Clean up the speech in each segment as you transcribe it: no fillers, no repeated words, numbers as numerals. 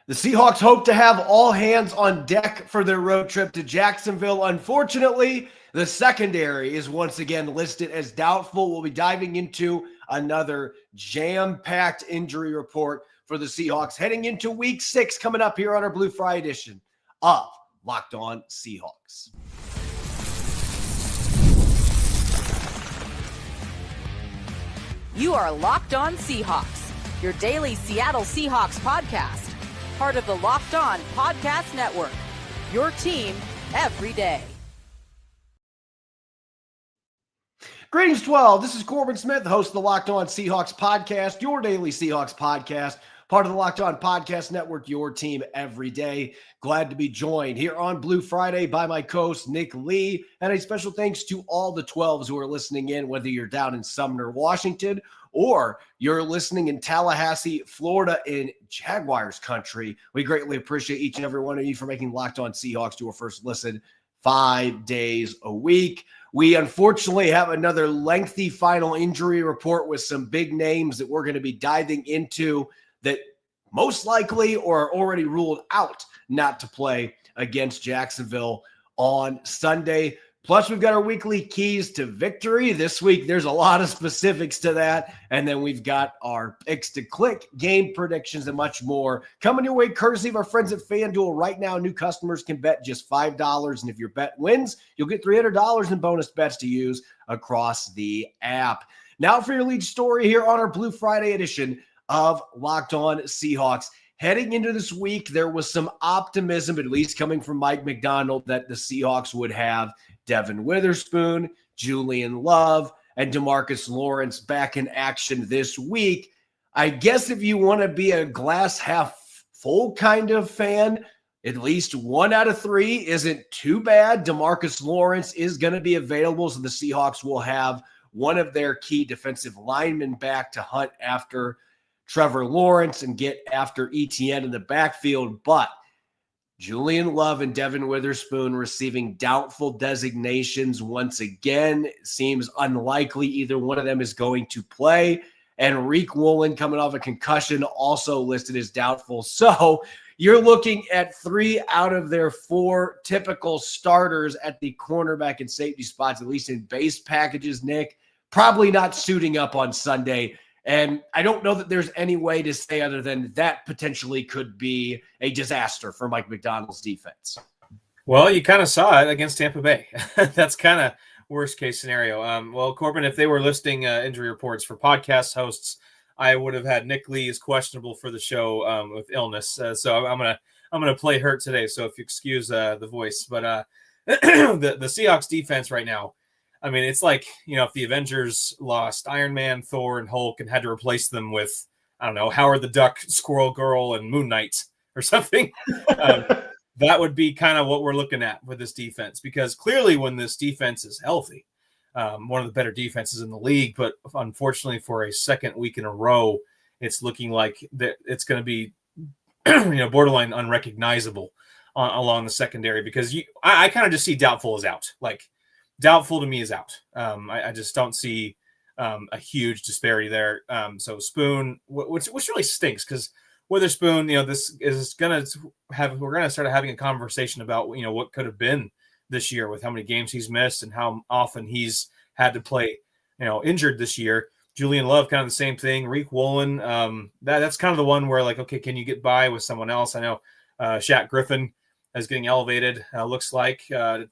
The Seahawks hope to have all hands on deck for their road trip to Jacksonville. Unfortunately, the secondary is once again listed as doubtful. We'll be diving into another jam-packed injury report for the Seahawks heading into Week 6 coming up here on our Blue Friday edition of Locked On Seahawks. You are Locked On Seahawks, your daily Seattle Seahawks podcast. Part of the Locked On Podcast Network, your team every day. Greetings, 12. This is Corbin Smith, the host of the Locked On Seahawks podcast, your daily Seahawks podcast, part of the Locked On Podcast Network, your team every day. Glad to be joined here on Blue Friday by my co-host, Nick Lee, and a special thanks to all the 12s who are listening in, whether you're down in Sumner, Washington, or you're listening in Tallahassee, Florida, in Jaguars country. We greatly appreciate each and every one of you for making Locked On Seahawks your first listen 5 days a week. We unfortunately have another lengthy final injury report with some big names that we're going to be diving into that most likely or already ruled out not to play against Jacksonville on Sunday. Plus, we've got our weekly keys to victory. This week, there's a lot of specifics to that. And then we've got our picks to click, game predictions, and much more coming your way courtesy of our friends at FanDuel. Right now, new customers can bet just $5. And if your bet wins, you'll get $300 in bonus bets to use across the app. Now for your lead story here on our Blue Friday edition of Locked On Seahawks. Heading into this week, there was some optimism, at least coming from Mike McDonald, that the Seahawks would have Devon Witherspoon, Julian Love, and DeMarcus Lawrence back in action this week. I guess if you want to be a glass half full kind of fan, at least 1 out of 3 isn't too bad. DeMarcus Lawrence is going to be available, so the Seahawks will have one of their key defensive linemen back to hunt after Trevor Lawrence and get after ETN in the backfield. But Julian Love and Devon Witherspoon receiving doubtful designations once again. It seems unlikely either one of them is going to play. And Riq Woolen, coming off a concussion, also listed as doubtful. So you're looking at 3 out of their 4 typical starters at the cornerback and safety spots, at least in base packages, Nick, probably not suiting up on Sunday. And I don't know that there's any way to say other than that potentially could be a disaster for Mike McDonald's defense. Well, you kind of saw it against Tampa Bay. That's kind of worst case scenario. Well, Corbin, if they were listing injury reports for podcast hosts, I would have had Nick Lee is questionable for the show with illness. So I'm gonna play hurt today. So if you excuse the voice, but the Seahawks defense right now. I mean, it's like, if the Avengers lost Iron Man, Thor, and Hulk and had to replace them with, I don't know, Howard the Duck, Squirrel Girl, and Moon Knight or something. That would be kind of what we're looking at with this defense, because clearly when this defense is healthy, one of the better defenses in the league, but unfortunately for a second week in a row, it's looking like that it's going to be, borderline unrecognizable along the secondary, because I kind of just see doubtful as out. Like, doubtful to me is out. I just don't see a huge disparity there. So Spoon, which really stinks, because Witherspoon, this is going to we're going to start having a conversation about, what could have been this year with how many games he's missed and how often he's had to play, injured this year. Julian Love, kind of the same thing. Riq Woolen, that's kind of the one where, like, okay, can you get by with someone else? I know Shaq Griffin is getting elevated, looks like, to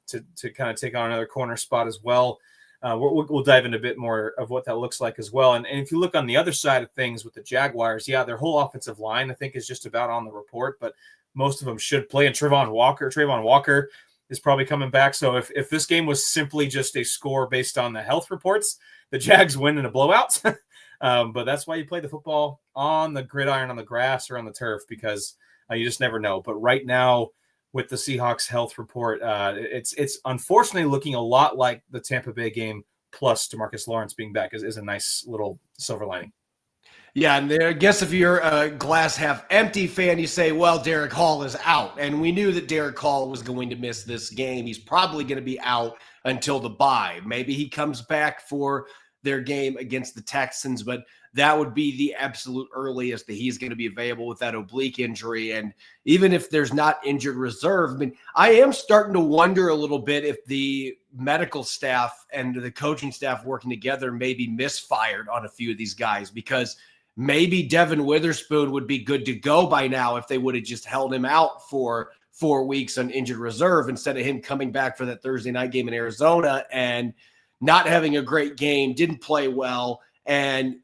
kind of take on another corner spot as well. We'll dive into a bit more of what that looks like as well. And if you look on the other side of things with the Jaguars, their whole offensive line, I think, is just about on the report, but most of them should play. And Trayvon Walker is probably coming back. So if this game was simply just a score based on the health reports, the Jags win in a blowout. But that's why you play the football on the gridiron, on the grass, or on the turf, because you just never know. But right now, with the Seahawks health report, it's unfortunately looking a lot like the Tampa Bay game, plus DeMarcus Lawrence being back is a nice little silver lining. Yeah, and I guess if you're a glass half empty fan, you say, well, Derek Hall is out. And we knew that Derek Hall was going to miss this game. He's probably going to be out until the bye. Maybe he comes back for their game against the Texans, but that would be the absolute earliest that he's going to be available with that oblique injury. And even if there's not injured reserve, I mean, I am starting to wonder a little bit if the medical staff and the coaching staff working together may be misfired on a few of these guys, because maybe Devon Witherspoon would be good to go by now if they would have just held him out for 4 weeks on injured reserve instead of him coming back for that Thursday night game in Arizona and not having a great game, didn't play well, and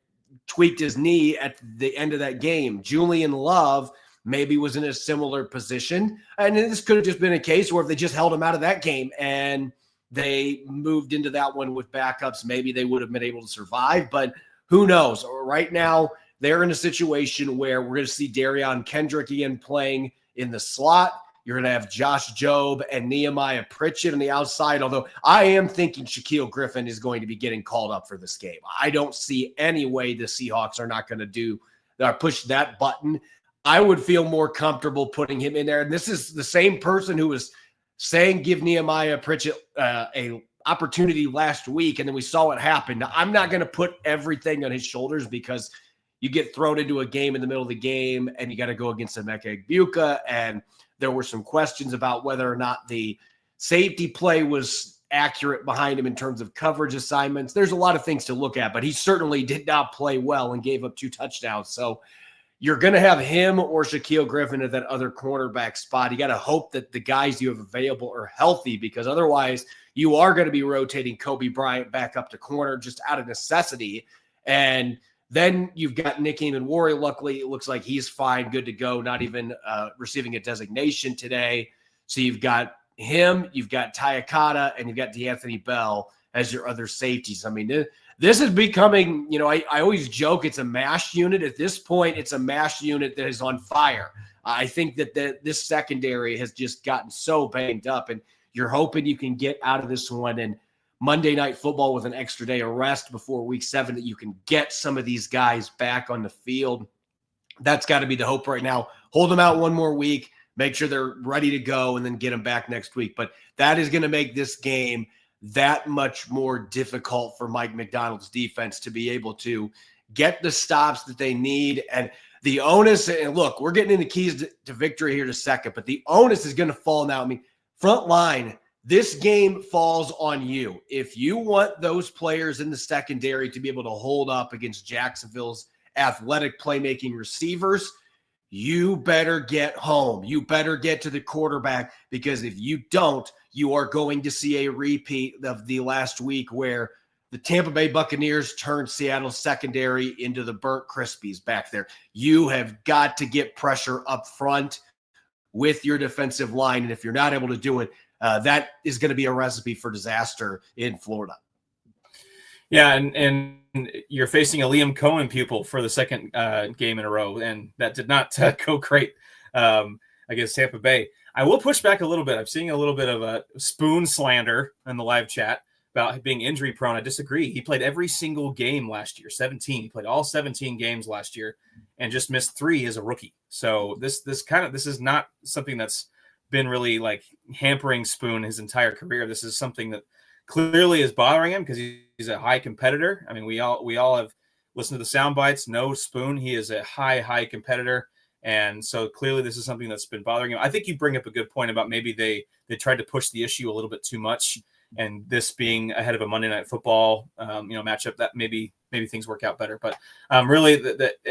tweaked his knee at the end of that game. Julian Love maybe was in a similar position. And this could have just been a case where if they just held him out of that game and they moved into that one with backups, maybe they would have been able to survive. But who knows? Right now, they're in a situation where we're going to see Darion Kendrick again playing in the slot. You're going to have Josh Jobe and Nehemiah Pritchett on the outside, although I am thinking Shaquille Griffin is going to be getting called up for this game. I don't see any way the Seahawks are not going to push that button. I would feel more comfortable putting him in there. And this is the same person who was saying give Nehemiah Pritchett a opportunity last week, and then we saw what happened. Now, I'm not going to put everything on his shoulders because you get thrown into a game in the middle of the game and you got to go against Emeka Egbuka, and there were some questions about whether or not the safety play was accurate behind him in terms of coverage assignments. There's a lot of things to look at, but he certainly did not play well and gave up 2 touchdowns. So you're going to have him or Shaquille Griffin at that other cornerback spot. You got to hope that the guys you have available are healthy, because otherwise you are going to be rotating Kobe Bryant back up to corner just out of necessity. And then you've got Nick Eamon-Warrior. Luckily, it looks like he's fine, good to go, not even receiving a designation today. So you've got him, you've got Tyakata, and you've got DeAnthony Bell as your other safeties. I mean, this is becoming, I always joke it's a MASH unit. At this point, it's a MASH unit that is on fire. I think that this secondary has just gotten so banged up, and you're hoping you can get out of this one and Monday Night Football with an extra day of rest before week 7, that you can get some of these guys back on the field. That's got to be the hope right now. Hold them out one more week, make sure they're ready to go, and then get them back next week. But that is going to make this game that much more difficult for Mike McDonald's defense to be able to get the stops that they need. And the onus, and look, we're getting into keys to victory here in a second, but the onus is going to fall now. I mean, front line, this game falls on you. If you want those players in the secondary to be able to hold up against Jacksonville's athletic playmaking receivers, you better get home. You better get to the quarterback, because if you don't, you are going to see a repeat of the last week where the Tampa Bay Buccaneers turned Seattle's secondary into the burnt Krispies back there. You have got to get pressure up front with your defensive line, and if you're not able to do it, that is going to be a recipe for disaster in Florida. Yeah, and you're facing a Liam Cohen pupil for the second game in a row, and that did not go great against Tampa Bay. I will push back a little bit. I'm seeing a little bit of a Spoon slander in the live chat about being injury prone. I disagree. He played every single game last year, 17. He played all 17 games last year and just missed 3 as a rookie. So this is not something that's been really like hampering Spoon his entire career. This is something that clearly is bothering him because he's a high competitor. I mean, we all have listened to the sound bites. No Spoon. He is a high competitor. And so clearly this is something that's been bothering him. I think you bring up a good point about maybe they tried to push the issue a little bit too much, and this being ahead of a Monday Night Football, matchup, that maybe things work out better. But really,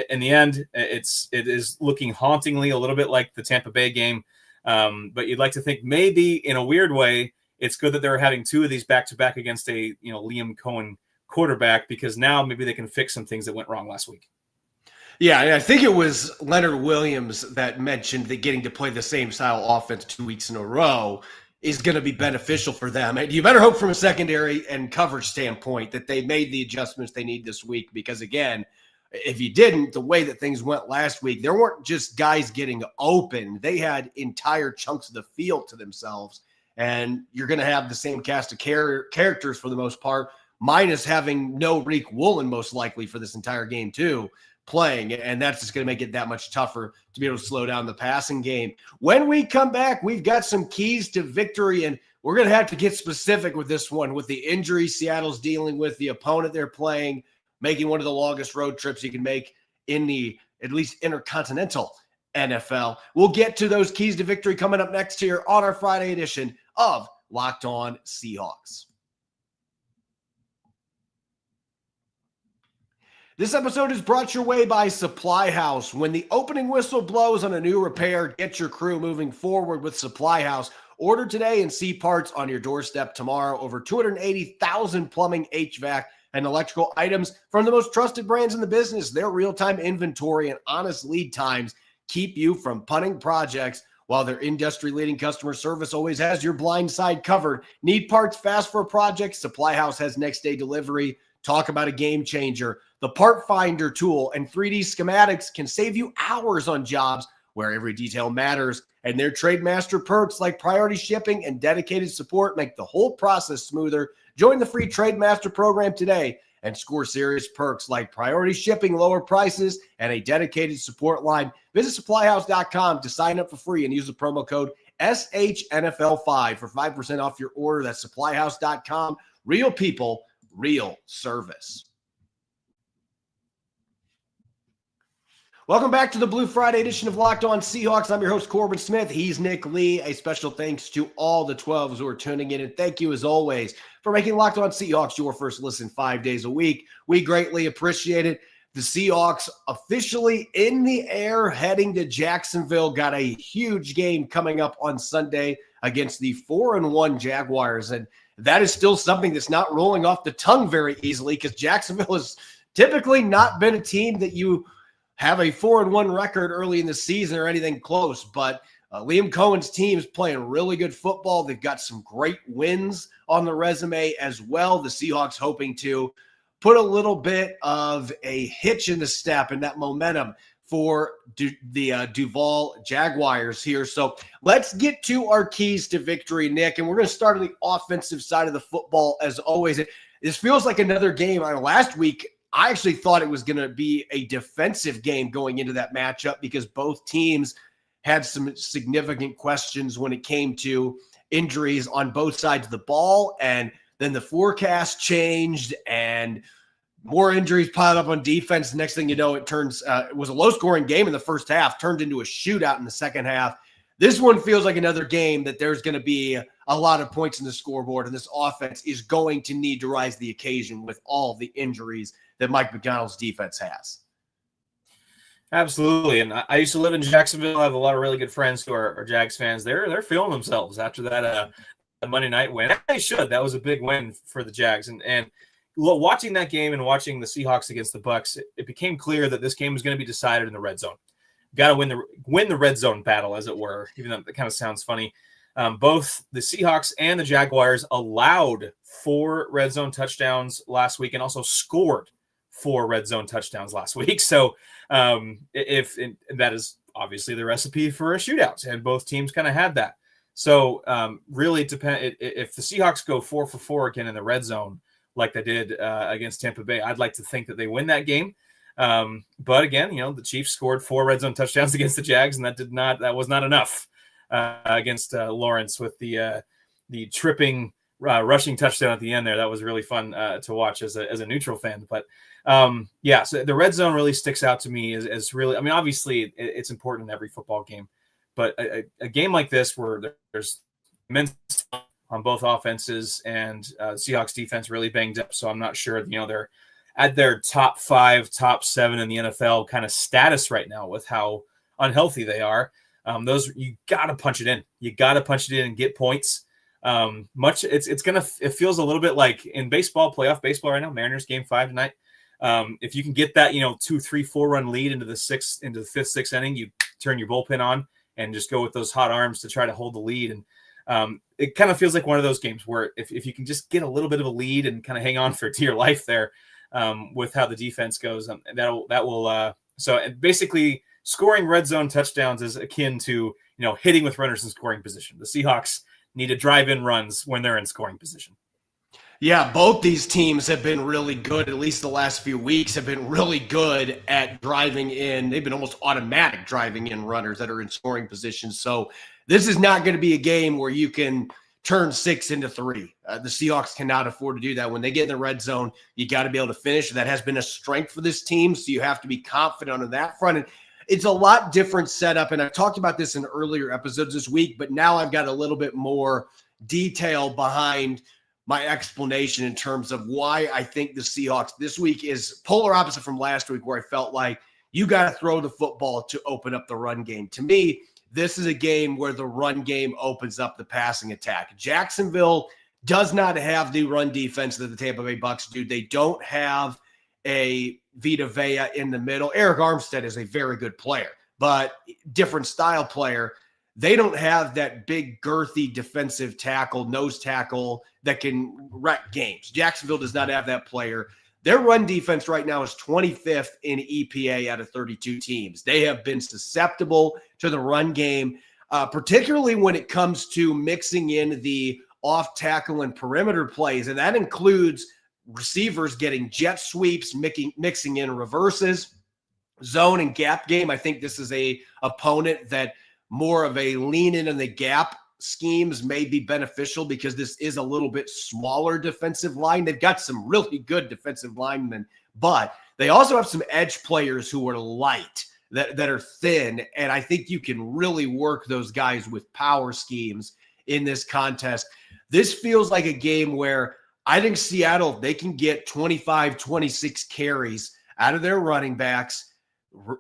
in the end, it is looking hauntingly a little bit like the Tampa Bay game. But you'd like to think maybe in a weird way, it's good that they're having 2 of these back-to-back against a Liam Cohen quarterback, because now maybe they can fix some things that went wrong last week. Yeah, and I think it was Leonard Williams that mentioned that getting to play the same style offense 2 weeks in a row is going to be beneficial for them. And you better hope from a secondary and coverage standpoint that they made the adjustments they need this week, because, again, if you didn't, the way that things went last week, there weren't just guys getting open. They had entire chunks of the field to themselves, and you're going to have the same cast of characters for the most part, minus having no Riq Woolen most likely for this entire game too, playing, and that's just going to make it that much tougher to be able to slow down the passing game. When we come back, we've got some keys to victory, and we're going to have to get specific with this one with the injury Seattle's dealing with, the opponent they're playing. making one of the longest road trips you can make in the at least intercontinental NFL. We'll get to those keys to victory coming up next here on our Friday edition of Locked On Seahawks. This episode is brought your way by Supply House. When the opening whistle blows on a new repair, get your crew moving forward with Supply House. Order today and see parts on your doorstep tomorrow. Over 280,000 plumbing, HVAC, and electrical items from the most trusted brands in the business. Their real-time inventory and honest lead times keep you from punting projects, while their industry-leading customer service always has your blind side covered. Need parts fast for a project? Supply House has next-day delivery. Talk about a game changer. The Part Finder tool and 3D schematics can save you hours on jobs where every detail matters. And their Trademaster perks like priority shipping and dedicated support make the whole process smoother. Join the free Trademaster program today and score serious perks like priority shipping, lower prices, and a dedicated support line. Visit supplyhouse.com to sign up for free and use the promo code SHNFL5 for 5% off your order. That's supplyhouse.com. Real people, real service. Welcome back to the Blue Friday edition of Locked On Seahawks. I'm your host, Corbin Smith. He's Nick Lee. A special thanks to all the 12s who are tuning in. And thank you, as always, for making Locked On Seahawks your first listen 5 days a week. We greatly appreciate it. The Seahawks officially in the air heading to Jacksonville. Got a huge game coming up on Sunday against the 4-1 Jaguars. And that is still something that's not rolling off the tongue very easily, because Jacksonville has typically not been a team that you have a 4-1 record early in the season or anything close. But Liam Cohen's team is playing really good football. They've got some great wins on the resume as well. The Seahawks hoping to put a little bit of a hitch in the step and that momentum for the Duval Jaguars here. So let's get to our keys to victory, Nick. And we're going to start on the offensive side of the football as always. This feels like another game. Last week, I actually thought it was going to be a defensive game going into that matchup, because both teams had some significant questions when it came to injuries on both sides of the ball. And then the forecast changed and more injuries piled up on defense. Next thing you know, it was a low-scoring game in the first half, turned into a shootout in the second half. This one feels like another game that there's going to be a lot of points in the scoreboard, and this offense is going to need to rise to the occasion with all the injuries that Mike McDonald's defense has. Absolutely. And I used to live in Jacksonville. I have a lot of really good friends who are Jags fans. They're feeling themselves after that Monday night win. They should. That was a big win for the Jags. And watching that game and watching the Seahawks against the Bucs, it became clear that this game was going to be decided in the red zone. Got to win the red zone battle, as it were, even though that kind of sounds funny. Both the Seahawks and the Jaguars allowed 4 red zone touchdowns last week and also scored 4 red zone touchdowns last week. So that is obviously the recipe for a shootout, and both teams kind of had that. So really depend if the Seahawks go 4 for 4 again in the red zone like they did against Tampa Bay. I'd like to think that they win that game. But again, the Chiefs scored 4 red zone touchdowns against the Jags, and that was not enough against Lawrence with the tripping rushing touchdown at the end there. That was really fun to watch as a neutral fan. But so the red zone really sticks out to me as really, obviously it's important in every football game, but a game like this where there's immense on both offenses and Seahawks defense really banged up. So I'm not sure, they're at their top 5, top 7 in the NFL kind of status right now with how unhealthy they are. You got to punch it in. You got to punch it in and get points. It feels a little bit like in baseball, playoff baseball right now, Mariners game 5 tonight. If you can get that, 2, 3, 4 run lead into the 5th, 6th inning, you turn your bullpen on and just go with those hot arms to try to hold the lead. And it kind of feels like one of those games where if you can just get a little bit of a lead and kind of hang on to your life there, with how the defense goes, so basically scoring red zone touchdowns is akin to, hitting with runners in scoring position. The Seahawks need to drive in runs when they're in scoring position. Yeah, both these teams have been really good, at least the last few weeks, have been really good at driving in. They've been almost automatic driving in runners that are in scoring positions. So this is not going to be a game where you can turn 6 into 3. The Seahawks cannot afford to do that. When they get in the red zone, you got to be able to finish. That has been a strength for this team, so you have to be confident on that front. And it's a lot different setup, and I've talked about this in earlier episodes this week, but now I've got a little bit more detail behind my explanation in terms of why I think the Seahawks this week is polar opposite from last week, where I felt like you got to throw the football to open up the run game. To me, this is a game where the run game opens up the passing attack. Jacksonville does not have the run defense that the Tampa Bay Bucks do. They don't have a Vita Vea in the middle. Eric Armstead is a very good player, but different style player. They don't have that big, girthy defensive tackle, nose tackle that can wreck games. Jacksonville does not have that player. Their run defense right now is 25th in EPA out of 32 teams. They have been susceptible to the run game, particularly when it comes to mixing in the off tackle and perimeter plays. And that includes receivers getting jet sweeps, mixing in reverses, zone and gap game. I think this is a opponent that more of a lean in the gap schemes may be beneficial because this is a little bit smaller defensive line. They've got some really good defensive linemen, but they also have some edge players who are light, that are thin, and I think you can really work those guys with power schemes in this contest. This feels like a game where I think Seattle, they can get 25, 26 carries out of their running backs.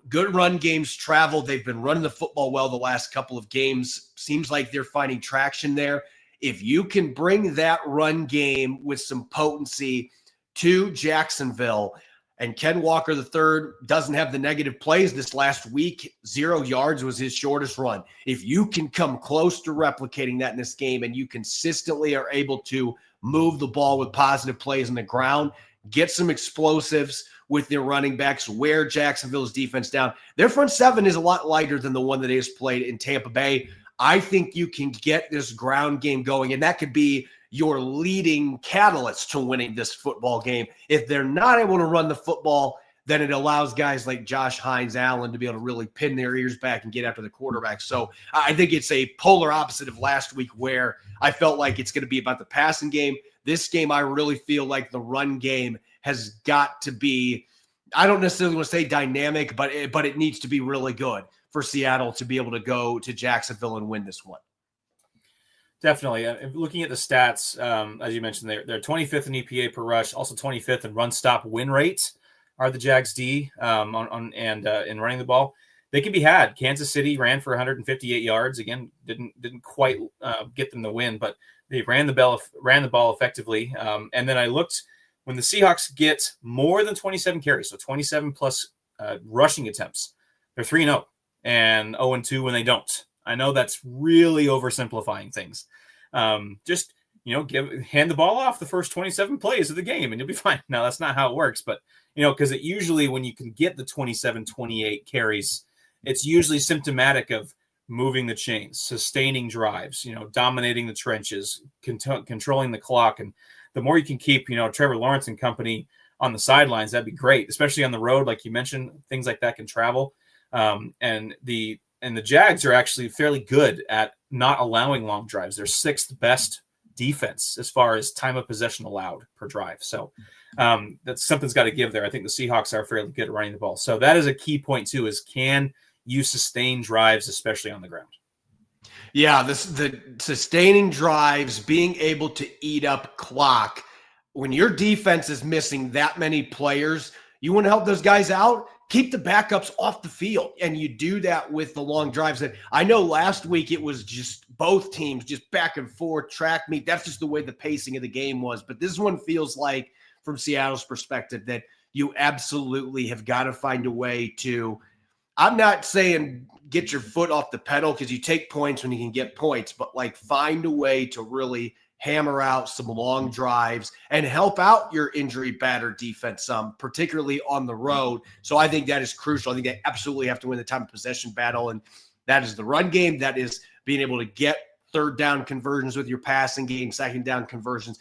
Good run games travel. They've been running the football well the last couple of games. Seems like they're finding traction there. If you can bring that run game with some potency to Jacksonville, and Ken Walker III doesn't have the negative plays this last week. 0 yards was his shortest run. If you can come close to replicating that in this game and you consistently are able to move the ball with positive plays on the ground, get some explosives with their running backs, wear Jacksonville's defense down. Their front seven is a lot lighter than the one that is played in Tampa Bay. I think you can get this ground game going, and that could be your leading catalyst to winning this football game. If they're not able to run the football, then it allows guys like Josh Hines-Allen to be able to really pin their ears back and get after the quarterback. So I think it's a polar opposite of last week where I felt like it's going to be about the passing game. This game, I really feel like the run game has got to be, I don't necessarily want to say dynamic, but it needs to be really good for Seattle to be able to go to Jacksonville and win this one. Definitely. Looking at the stats, as you mentioned, they're 25th in EPA per rush, also 25th in run stop win rates are the Jags D in running the ball. They can be had. Kansas City ran for 158 yards. Again, didn't quite get them the win, but they ran the ball effectively. And then I looked when the Seahawks get more than 27 carries, so 27 plus rushing attempts, they're 3-0 and 0-2 when they don't. I know that's really oversimplifying things. Just, hand the ball off the first 27 plays of the game and you'll be fine. No, that's not how it works. But, because it usually when you can get the 27, 28 carries, it's usually symptomatic of moving the chains, sustaining drives, dominating the trenches, controlling the clock. And the more you can keep, Trevor Lawrence and company on the sidelines, that'd be great, especially on the road. Like you mentioned, things like that can travel. And the Jags are actually fairly good at not allowing long drives. They're sixth best defense as far as time of possession allowed per drive. So that's something's got to give there. I think the Seahawks are fairly good at running the ball. So that is a key point too, is can you sustain drives, especially on the ground? Yeah, the sustaining drives, being able to eat up clock. When your defense is missing that many players, you want to help those guys out? Keep the backups off the field, and you do that with the long drives. That I know last week it was just both teams just back and forth, track meet. That's just the way the pacing of the game was. But this one feels like, from Seattle's perspective, that you absolutely have got to find a way to, I'm not saying get your foot off the pedal because you take points when you can get points, but like find a way to really hammer out some long drives and help out your injury battered defense some, particularly on the road. So I think that is crucial. I think they absolutely have to win the time of possession battle, and that is the run game. That is being able to get third down conversions with your passing game, second down conversions,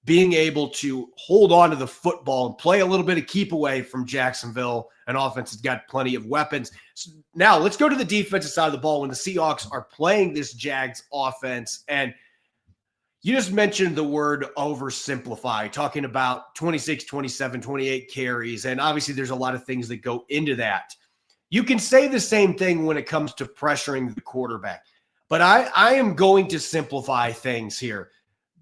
being able to hold on to the football and play a little bit of keep away from Jacksonville. An offense has got plenty of weapons. So now let's go to the defensive side of the ball when the Seahawks are playing this Jags offense. And You just mentioned the word oversimplify, talking about 26, 27, 28 carries. And obviously there's a lot of things that go into that. You can say the same thing when it comes to pressuring the quarterback. But I am going to simplify things here.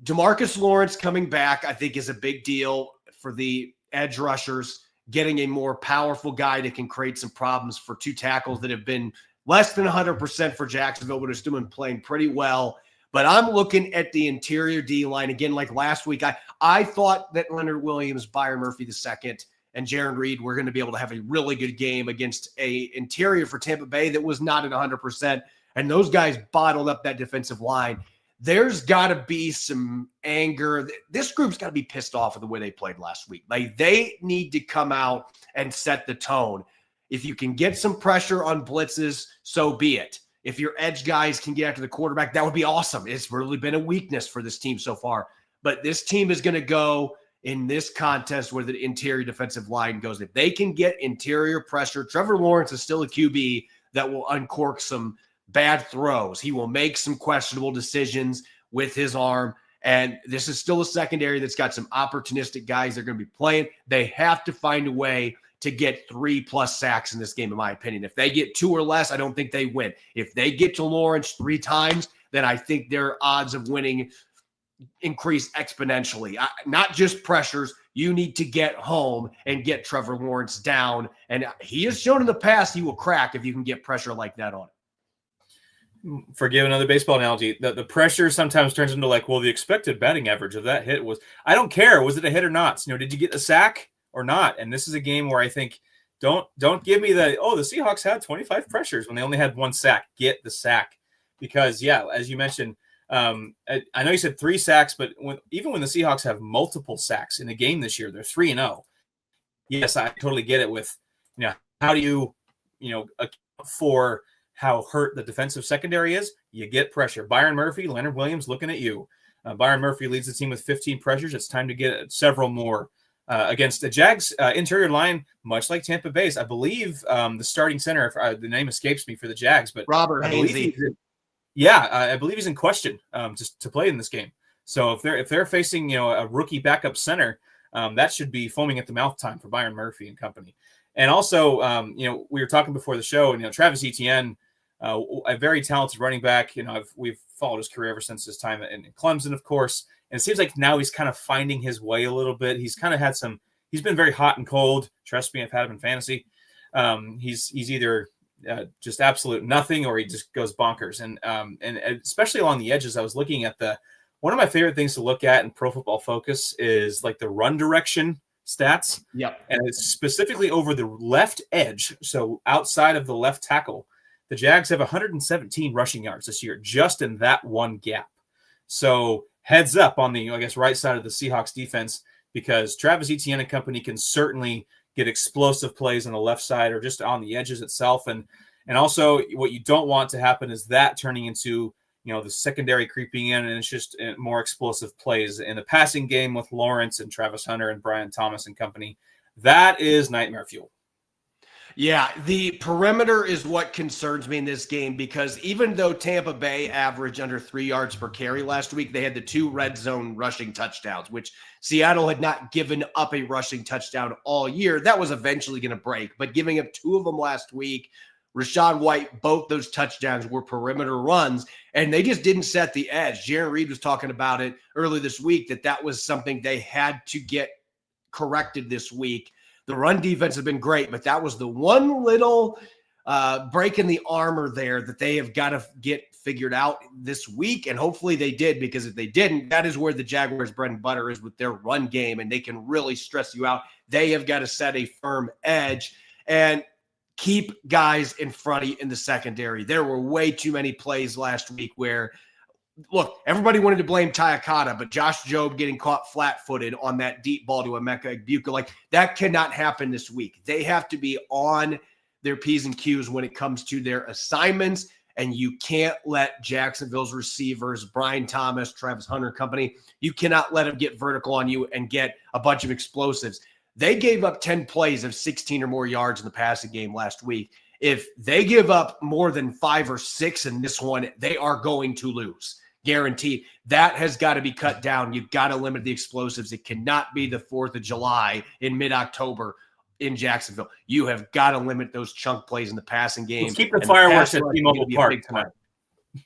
DeMarcus Lawrence coming back, I think, is a big deal for the edge rushers, getting a more powerful guy that can create some problems for two tackles that have been less than 100% for Jacksonville, but are still been playing pretty well. But I'm looking at the interior D-line. Again, like last week, I thought that Leonard Williams, Byron Murphy II, and Jaron Reed were going to be able to have a really good game against a interior for Tampa Bay that was not at 100%. And those guys bottled up that defensive line. There's got to be some anger. This group's got to be pissed off at the way they played last week. Like, they need to come out and set the tone. If you can get some pressure on blitzes, so be it. If your edge guys can get after the quarterback, that would be awesome. It's really been a weakness for this team so far. But this team is going to go in this contest where the interior defensive line goes. If they can get interior pressure, Trevor Lawrence is still a QB that will uncork some bad throws. He will make some questionable decisions with his arm. And this is still a secondary that's got some opportunistic guys they're going to be playing. They have to find a way to get 3+ sacks in this game, in my opinion. If they get 2 or less, I don't think they win. If they get to Lawrence 3 times, then I think their odds of winning increase exponentially. Not just pressures. You need to get home and get Trevor Lawrence down. And he has shown in the past he will crack if you can get pressure like that on him. Forgive another baseball analogy. The pressure sometimes turns into like, well, the expected batting average of that hit was, I don't care. Was it a hit or not? Did you get a sack or not? And this is a game where I think don't give me the Seahawks had 25 pressures when they only had 1 sack. Get the sack. Because, yeah, as you mentioned, I know you said 3 sacks, but even when the Seahawks have multiple sacks in a game this year, they're 3-0. Yes, I totally get it with, how do you account for how hurt the defensive secondary is? You get pressure. Byron Murphy, Leonard Williams looking at you. Byron Murphy leads the team with 15 pressures. It's time to get several more against the Jags interior line, much like Tampa Bay's. I believe the starting center, the name escapes me for the Jags, but Robert Hainsey. I believe he's in question just to play in this game. So if they're facing a rookie backup center, that should be foaming at the mouth time for Byron Murphy and company. And also, we were talking before the show, and Travis Etienne, a very talented running back. We've followed his career ever since his time in Clemson, of course. And it seems like now he's kind of finding his way a little bit. He's kind of had he's been very hot and cold. Trust me, I've had him in fantasy. He's either just absolute nothing or he just goes bonkers. And especially along the edges, I was looking at one of my favorite things to look at in Pro Football Focus is like the run direction stats. Yep. And it's specifically over the left edge. So outside of the left tackle, the Jags have 117 rushing yards this year, just in that one gap. So heads up on the, right side of the Seahawks defense, because Travis Etienne and company can certainly get explosive plays on the left side or just on the edges itself. And also what you don't want to happen is that turning into, the secondary creeping in, and it's just more explosive plays in the passing game with Lawrence and Travis Hunter and Brian Thomas and company. That is nightmare fuel. Yeah, the perimeter is what concerns me in this game, because even though Tampa Bay averaged under 3 yards per carry last week, they had the 2 red zone rushing touchdowns, which Seattle had not given up a rushing touchdown all year. That was eventually going to break, but giving up 2 of them last week, Rachaad White, both those touchdowns were perimeter runs, and they just didn't set the edge. Jaron Reed was talking about it early this week, that was something they had to get corrected this week. The run defense has been great, but that was the one little break in the armor there that they have got to get figured out this week, and hopefully they did, because if they didn't, that is where the Jaguars' bread and butter is with their run game, and they can really stress you out. They have got to set a firm edge and keep guys in front of you in the secondary. There were way too many plays last week where, look, everybody wanted to blame Tyakata, but Josh Jobe getting caught flat-footed on that deep ball to Emeka Egbuka, that cannot happen this week. They have to be on their P's and Q's when it comes to their assignments, and you can't let Jacksonville's receivers, Brian Thomas, Travis Hunter company, you cannot let them get vertical on you and get a bunch of explosives. They gave up 10 plays of 16 or more yards in the passing game last week. If they give up more than 5 or 6 in this one, they are going to lose. guaranteed. That has got to be cut down. You've got to limit the explosives. It cannot be the 4th of July in mid-October in Jacksonville. You have got to limit those chunk plays in the passing game. Let's keep the fireworks at T-Mobile Park tonight.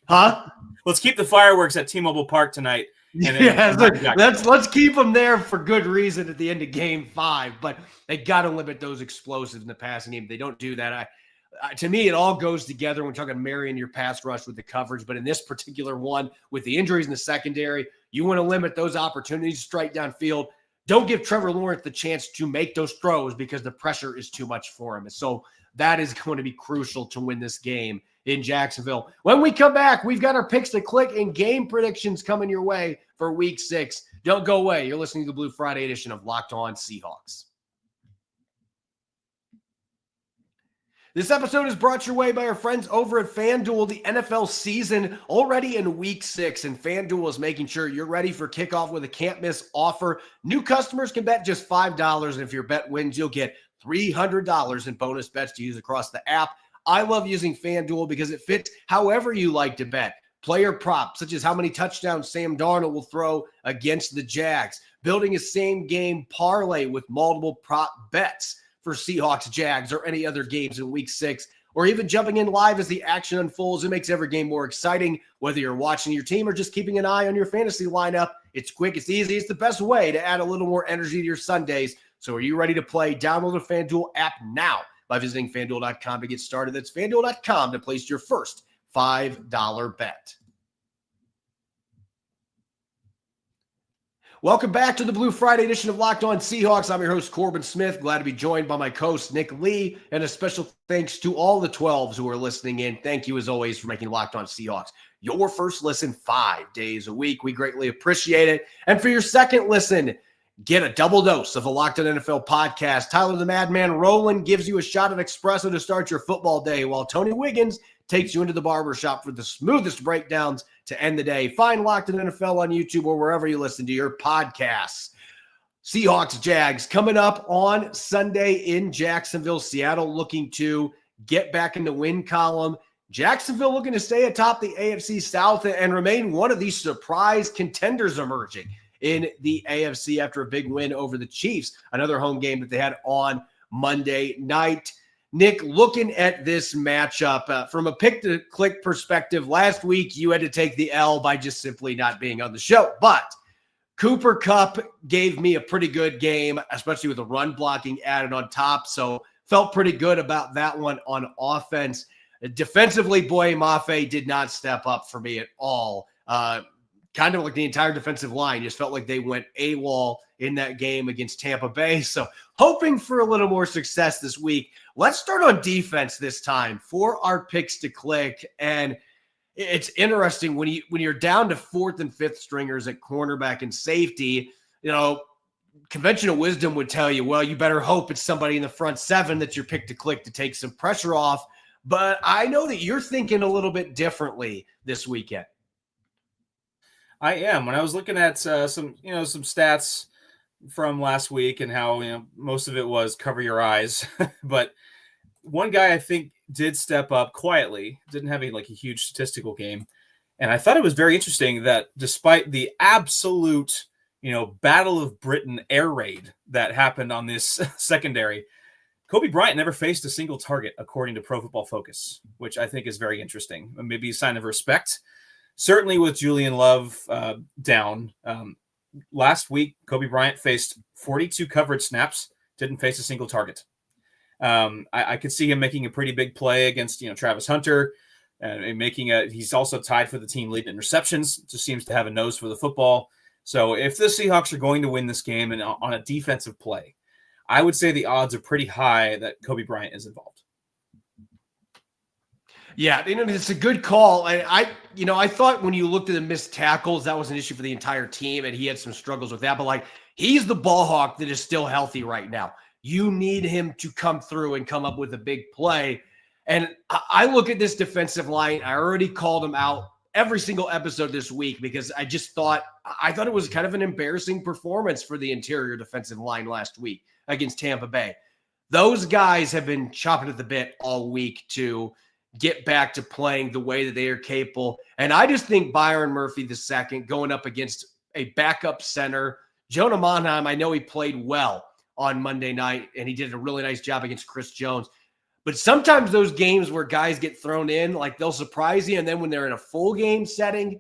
Huh? Let's keep the fireworks at T-Mobile Park tonight. Let's keep them there for good reason at the end of Game 5. But they got to limit those explosives in the passing game. They don't do that. To me, it all goes together when we're talking marrying your pass rush with the coverage. But in this particular one, with the injuries in the secondary, you want to limit those opportunities to strike downfield. Don't give Trevor Lawrence the chance to make those throws because the pressure is too much for him. So that is going to be crucial to win this game in Jacksonville. When we come back, we've got our picks to click and game predictions coming your way for Week 6. Don't go away. You're listening to the Blue Friday edition of Locked On Seahawks. This episode is brought your way by our friends over at FanDuel. The NFL season already in Week 6, and FanDuel is making sure you're ready for kickoff with a can't-miss offer. New customers can bet just $5, and if your bet wins, you'll get $300 in bonus bets to use across the app. I love using FanDuel because it fits however you like to bet. Player props, such as how many touchdowns Sam Darnold will throw against the Jags. Building a same-game parlay with multiple prop bets for Seahawks, Jags, or any other games in Week 6, or even jumping in live as the action unfolds. It makes every game more exciting, whether you're watching your team or just keeping an eye on your fantasy lineup. It's quick, it's easy, it's the best way to add a little more energy to your Sundays. So are you ready to play? Download the FanDuel app now by visiting FanDuel.com to get started. That's FanDuel.com to place your first $5 bet. Welcome back to the Blue Friday edition of Locked On Seahawks. I'm your host, Corbin Smith. Glad to be joined by my co-host, Nick Lee. And a special thanks to all the 12s who are listening in. Thank you, as always, for making Locked On Seahawks your first listen 5 days a week. We greatly appreciate it. And for your second listen, get a double dose of the Locked On NFL podcast. Tyler the Madman Rowland gives you a shot of espresso to start your football day, while Tony Wiggins takes you into the barbershop for the smoothest breakdowns to end the day. Find Locked On NFL on YouTube or wherever you listen to your podcasts. Seahawks, Jags coming up on Sunday in Jacksonville. Seattle looking to get back in the win column. Jacksonville looking to stay atop the AFC South and remain one of these surprise contenders emerging in the AFC after a big win over the Chiefs, another home game that they had on Monday night. Nick, looking at this matchup from a pick-to-click perspective, last week you had to take the L by just simply not being on the show. But Cooper Kupp gave me a pretty good game, especially with the run blocking added on top. So felt pretty good about that one on offense. Defensively, Boye Mafe did not step up for me at all. Kind of like the entire defensive line just felt like they went AWOL in that game against Tampa Bay. So hoping for a little more success this week. Let's start on defense this time for our picks to click. And it's interesting when you're down to 4th and 5th stringers at cornerback and safety, you know, conventional wisdom would tell you, well, you better hope it's somebody in the front 7 that you're picked to click to take some pressure off. But I know that you're thinking a little bit differently this weekend. I am. When I was looking at some stats from last week and how, most of it was cover your eyes, but one guy I think did step up quietly, didn't have a huge statistical game. And I thought it was very interesting that despite the absolute, Battle of Britain air raid that happened on this secondary, Kobe Bryant never faced a single target, according to Pro Football Focus, which I think is very interesting. Maybe a sign of respect. Certainly with Julian Love down. Last week, Kobe Bryant faced 42 coverage snaps, didn't face a single target. I could see him making a pretty big play against, Travis Hunter, and he's also tied for the team lead in receptions, just seems to have a nose for the football. So if the Seahawks are going to win this game and on a defensive play, I would say the odds are pretty high that Kobe Bryant is involved. Yeah, it's a good call. And I thought when you looked at the missed tackles, that was an issue for the entire team, and he had some struggles with that. But he's the ball hawk that is still healthy right now. You need him to come through and come up with a big play. And I look at this defensive line. I already called him out every single episode this week because I thought it was kind of an embarrassing performance for the interior defensive line last week against Tampa Bay. Those guys have been chopping at the bit all week to get back to playing the way that they are capable. And I just think Byron Murphy II going up against a backup center. Jonah Monheim, I know he played well on Monday night, and he did a really nice job against Chris Jones. But sometimes those games where guys get thrown in, like they'll surprise you. And then when they're in a full game setting,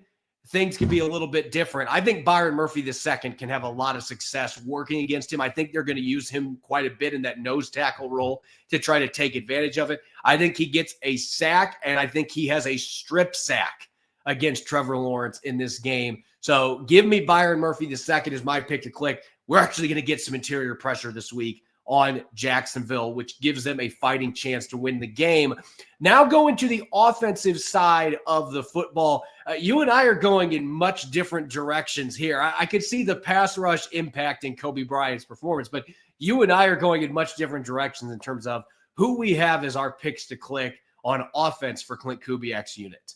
things can be a little bit different. I think Byron Murphy II can have a lot of success working against him. I think they're going to use him quite a bit in that nose tackle role to try to take advantage of it. I think he gets a sack, and I think he has a strip sack against Trevor Lawrence in this game. So give me Byron Murphy II as my pick to click. We're actually going to get some interior pressure this week on Jacksonville, which gives them a fighting chance to win the game. Now going to the offensive side of the football, you and I are going in much different directions here. I could see the pass rush impacting Kobe Bryant's performance, but you and I are going in much different directions in terms of who we have as our picks to click on offense for Clint Kubiak's unit.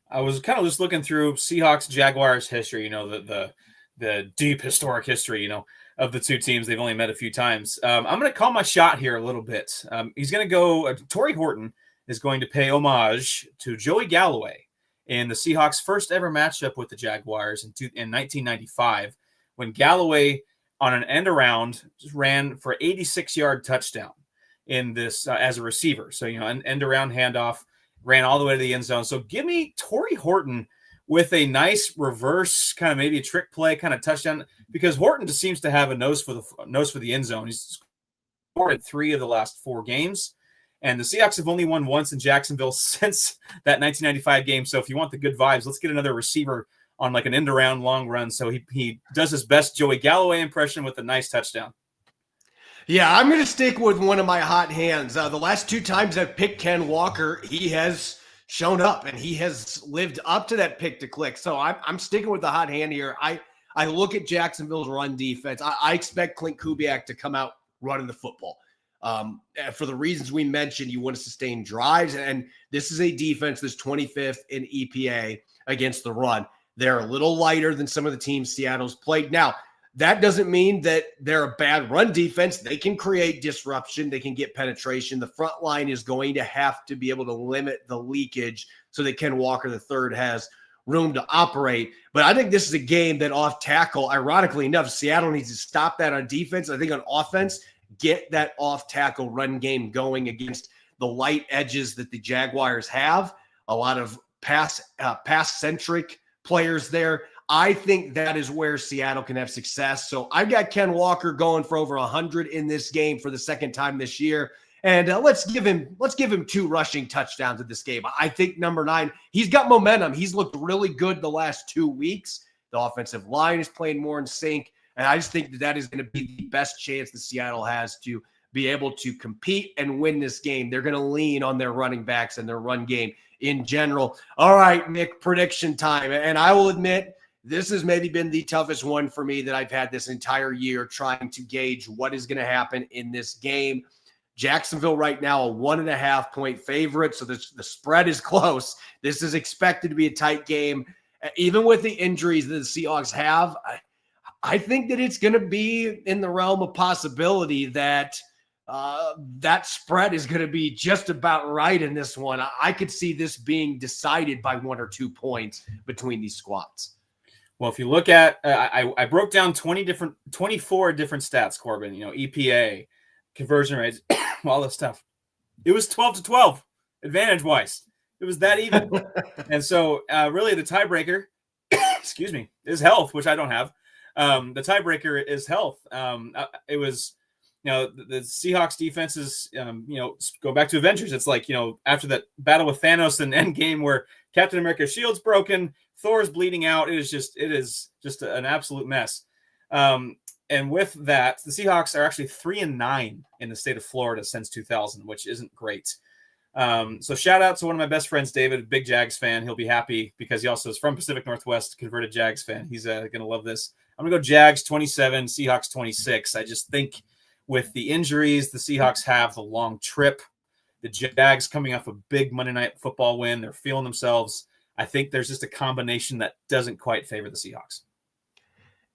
I was kind of just looking through Seahawks Jaguars history, the deep historic history, of the two teams. They've only met a few times. I'm going to call my shot here a little bit. He's going to go, Torrey Horton is going to pay homage to Joey Galloway in the Seahawks' first ever matchup with the Jaguars in 1995, when Galloway on an end around ran for 86-yard touchdown in this as a receiver. So, an end around handoff, ran all the way to the end zone. So give me Torrey Horton with a nice reverse kind of maybe a trick play kind of touchdown, because Horton just seems to have a nose for the end zone. He's scored in 3 of the last 4 games, and the Seahawks have only won once in Jacksonville since that 1995 game. So if you want the good vibes, let's get another receiver on like an end around long run. So he does his best Joey Galloway impression with a nice touchdown. Yeah, I'm going to stick with one of my hot hands. The last 2 times I've picked Ken Walker, he has shown up and he has lived up to that pick to click. So I'm sticking with the hot hand here. I look at Jacksonville's run defense. I expect Clint Kubiak to come out running the football. For the reasons we mentioned, you want to sustain drives, and this is a defense that's 25th in EPA against the run. They're a little lighter than some of the teams Seattle's played. Now, that doesn't mean that they're a bad run defense. They can create disruption. They can get penetration. The front line is going to have to be able to limit the leakage so that Ken Walker III has room to operate. But I think this is a game that off tackle, ironically enough, Seattle needs to stop that on defense. I think on offense, get that off tackle run game going against the light edges that the Jaguars have. A lot of pass-centric players there. I think that is where Seattle can have success. So I've got Ken Walker going for over 100 in this game for the second time this year. And let's give him 2 rushing touchdowns in this game. I think number 9, he's got momentum. He's looked really good the last 2 weeks. The offensive line is playing more in sync. And I just think that is going to be the best chance that Seattle has to be able to compete and win this game. They're going to lean on their running backs and their run game in general. All right, Nick, prediction time. And I will admit, this has maybe been the toughest one for me that I've had this entire year, trying to gauge what is going to happen in this game. Jacksonville right now, a 1.5-point favorite, so the spread is close. This is expected to be a tight game. Even with the injuries that the Seahawks have, I think that it's going to be in the realm of possibility that that spread is going to be just about right in this one. I could see this being decided by 1 or 2 points between these squads. Well, if you look at, I broke down 24 different stats, Corbin, EPA, conversion rates, all this stuff. It was 12-12 advantage-wise. It was that even. And so really the tiebreaker, excuse me, is health, which I don't have. The tiebreaker is health. It was, the Seahawks defense is, go back to Avengers. It's like, after that battle with Thanos and Endgame where Captain America's shield's broken, Thor's bleeding out. It is just an absolute mess. And with that, the Seahawks are actually 3-9 in the state of Florida since 2000, which isn't great. So shout out to one of my best friends, David, a big Jags fan. He'll be happy because he also is from Pacific Northwest, converted Jags fan. He's going to love this. I'm going to go Jags 27, Seahawks 26. I just think with the injuries the Seahawks have, the long trip, the Jags coming off a big Monday Night Football win, they're feeling themselves. I think there's just a combination that doesn't quite favor the Seahawks.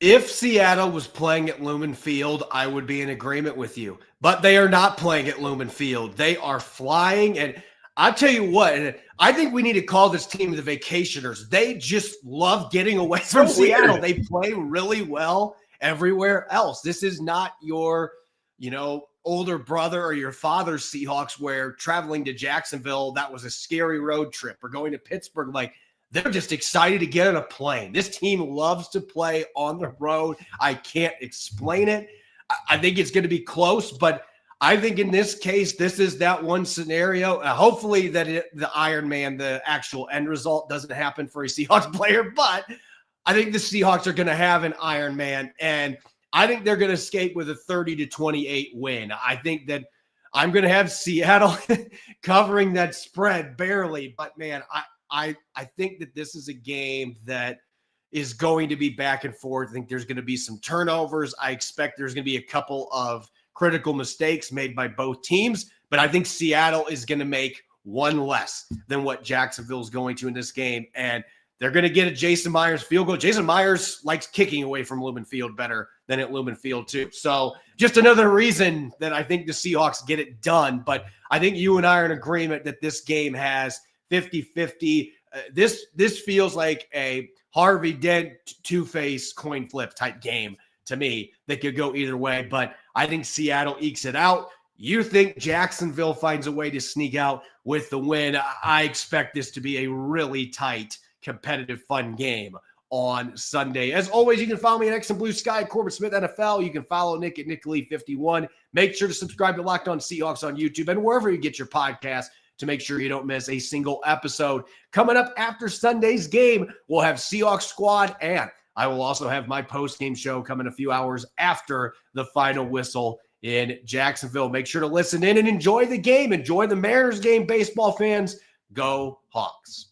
If Seattle was playing at Lumen Field, I would be in agreement with you. But they are not playing at Lumen Field. They are flying, and I'll tell you what, I think we need to call this team the Vacationers. They just love getting away from Seattle. They play really well everywhere else. This is not your, older brother or your father's Seahawks where traveling to Jacksonville, that was a scary road trip, or going to Pittsburgh. Like, they're just excited to get on a plane. This team loves to play on the road. I can't explain it. I think it's going to be close, but I think in this case, this is that one scenario. Hopefully that the Iron Man, the actual end result, doesn't happen for a Seahawks player, but I think the Seahawks are going to have an Iron Man, and I think they're going to escape with a 30-28 win. I think that I'm going to have Seattle covering that spread barely, but man, I think that this is a game that is going to be back and forth. I think there's going to be some turnovers. I expect there's going to be a couple of critical mistakes made by both teams, but I think Seattle is going to make one less than what Jacksonville is going to in this game, and they're going to get a Jason Myers field goal. Jason Myers likes kicking away from Lumen Field better than at Lumen Field too. So just another reason that I think the Seahawks get it done, but I think you and I are in agreement that this game has 50-50. This feels like a Harvey Dent two-face coin flip type game to me that could go either way, but I think Seattle ekes it out. You think Jacksonville finds a way to sneak out with the win. I expect this to be a really tight, competitive, fun game on Sunday. As always, you can follow me at X and Blue Sky, Corbin Smith NFL. You can follow Nick at NickLee51. Make sure to subscribe to Locked On Seahawks on YouTube and wherever you get your podcast to make sure you don't miss a single episode. Coming up after Sunday's game, we'll have Seahawks squad, and I will also have my post-game show coming a few hours after the final whistle in Jacksonville. Make sure to listen in and enjoy the game. Enjoy the Mariners game, baseball fans. Go Hawks.